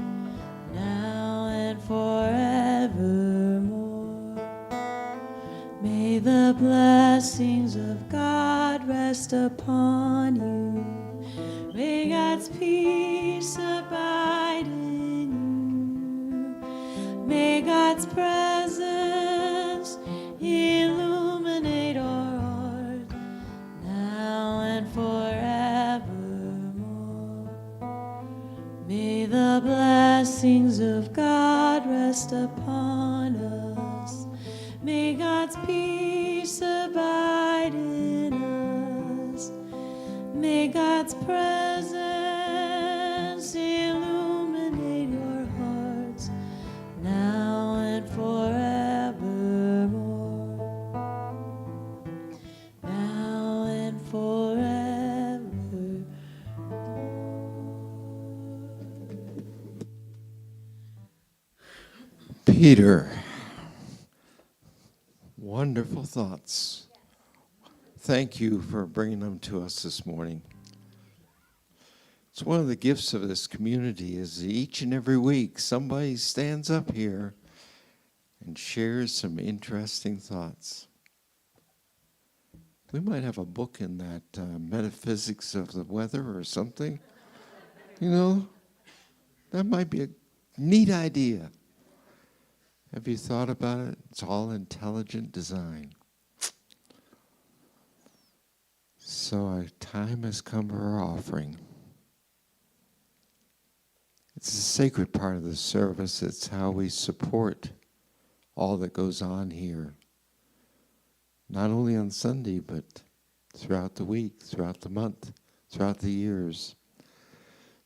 now and forevermore. May the blessings of God rest upon you. May God's peace abide in you. May God's presence illuminate our heart now and forevermore. May the blessings of God rest upon us. May God's peace abide in us. May God's presence illuminate your hearts now and forevermore. Now and forevermore. Peter, wonderful thoughts. Thank you for bringing them to us this morning. It's one of the gifts of this community is each and every week somebody stands up here and shares some interesting thoughts. We might have a book in that, metaphysics of the weather or something. You know, that might be a neat idea. Have you thought about it? It's all intelligent design. So our time has come for our offering. It's a sacred part of the service. It's how we support all that goes on here. Not only on Sunday, but throughout the week, throughout the month, throughout the years.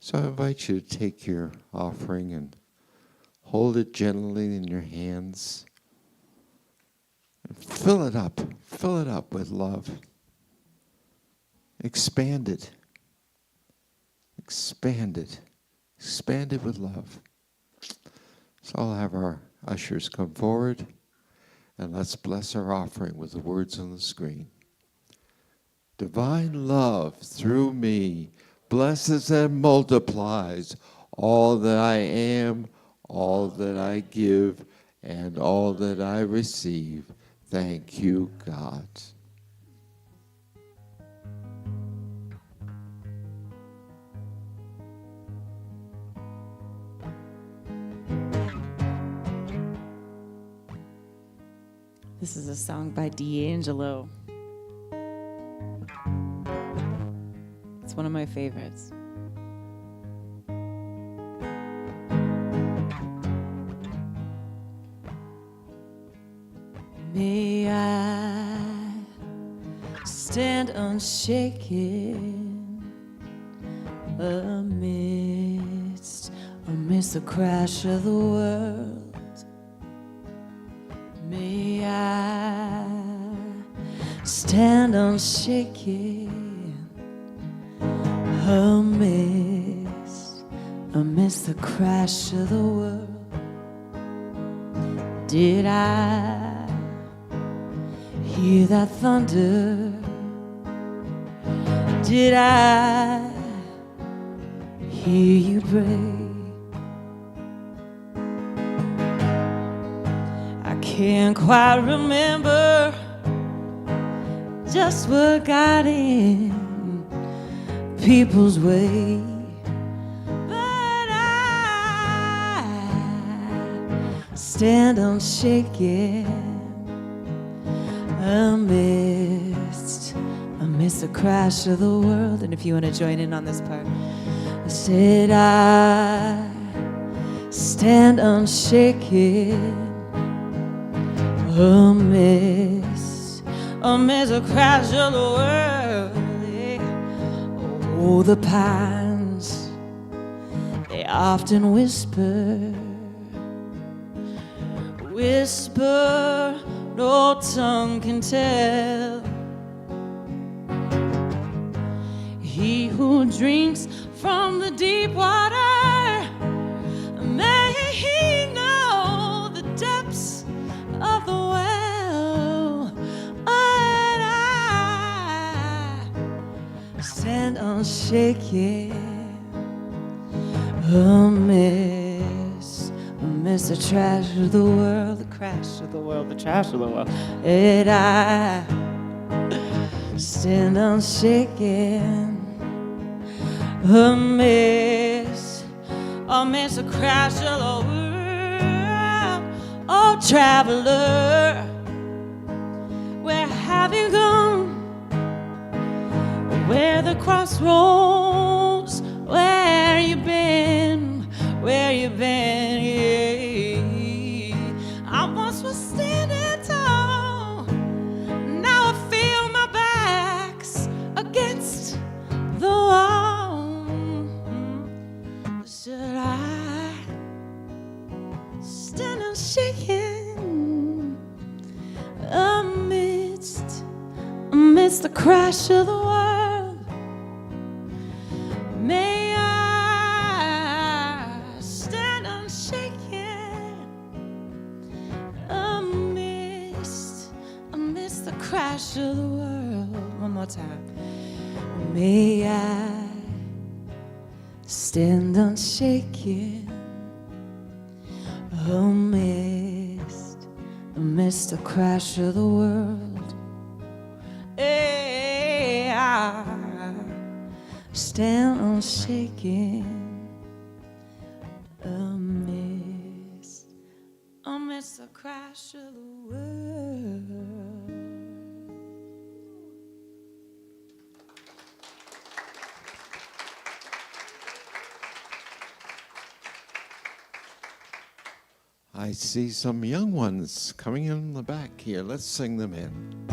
So I invite you to take your offering and hold it gently in your hands. And fill it up with love. Expand it. Expand it. Expand it with love. So I'll have our ushers come forward, and let's bless our offering with the words on the screen. Divine love through me blesses and multiplies all that I am, all that I give, and all that I receive. Thank you, God. This is a song by D'Angelo. one of my favorites. May I stand unshaken amidst the crash of the world. May I stand unshaken amidst the crash of the world. Did I hear that thunder? Did I hear you pray? I can't quite remember just what got in people's way, but I stand unshaken amidst the crash of the world. And if you want to join in on this part, I said I stand unshaken amidst the crash of the world. Oh, the pines, they often whisper, no tongue can tell. He who drinks from the deep water, may he know the depths of the well. And I stand unshaken amidst the trash of the world, the crash of the world, the trash of the world. And I stand unshaken amidst the crash of the world. Oh, traveler, where have you gone? Where the crossroads, where you been? Where you been? Yeah. I once was standing tall, now I feel my back's against the wall. Should I stand unshaken amidst the crash of the world? May I stand unshaken amidst the crash of the world? One more time. May I stand unshaken amidst the crash of the world. Hey, I stand unshaken amidst the crash of the world. I see some young ones coming in the back here. Let's sing them in.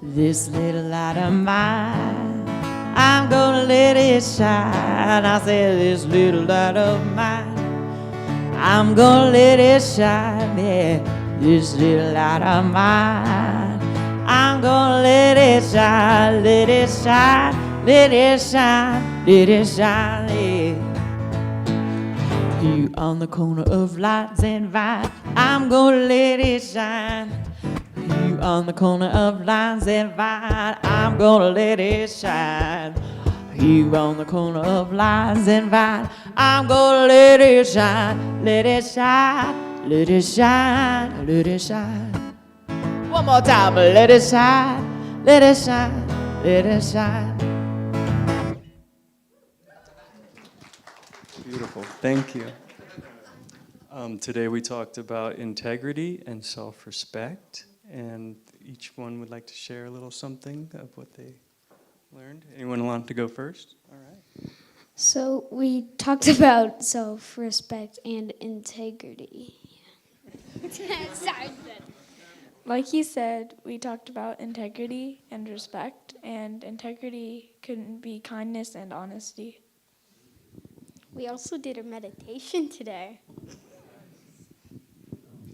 This little light of mine, I'm gonna let it shine. I said this little light of mine, I'm gonna let it shine. Yeah, this little light of mine, I'm gonna let it shine. Let it shine, let it shine, let it shine. Yeah. You on the corner of Lights and Vine, I'm gonna let it shine. You on the corner of Lights and Vine, I'm gonna let it shine. You on the corner of Lights and Vine, I'm gonna let it shine. Let it shine, let it shine, let it shine. One more time, let it shine, let it shine, let it shine. Beautiful, thank you. Today we talked about integrity and self-respect, and each one would like to share a little something of what they learned. Anyone want to go first? All right. So we talked about self-respect and integrity. Sorry. Like he said, we talked about integrity and respect, and integrity can be kindness and honesty. We also did a meditation today.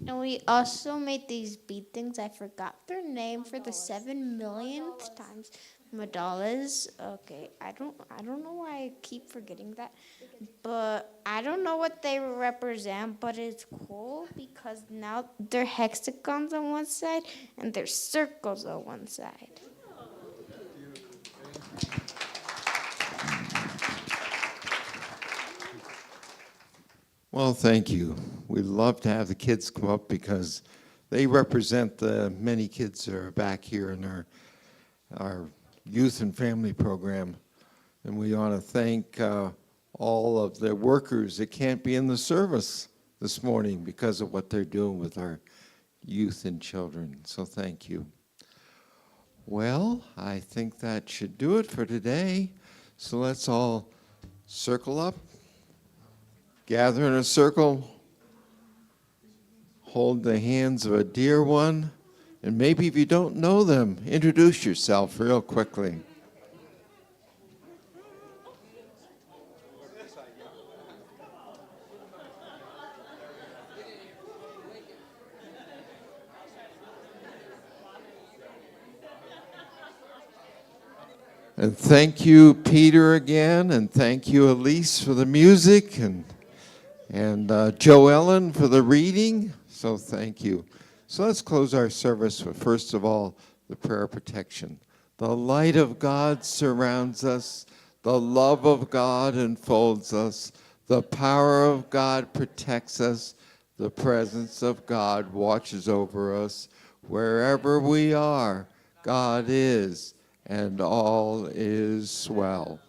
And we also made these bead things. I forgot their name for the 7 millionth times. Mandalas. Okay, I don't know why I keep forgetting that. But I don't know what they represent, but it's cool because now they're hexagons on one side and they're circles on one side. Well, thank you. We love to have the kids come up because they represent the many kids that are back here in our youth and family program. And we want to thank all of the workers that can't be in the service this morning because of what they're doing with our youth and children. So thank you. Well, I think that should do it for today. So let's all circle up, gather in a circle, hold the hands of a dear one, and maybe if you don't know them, introduce yourself real quickly. And thank you, Peter, again, and thank you, Elise, for the music, and JoEllen for the reading. So thank you. So let's close our service with, first of all, the prayer of protection. The light of God surrounds us. The love of God enfolds us. The power of God protects us. The presence of God watches over us. Wherever we are, God is, and all is well.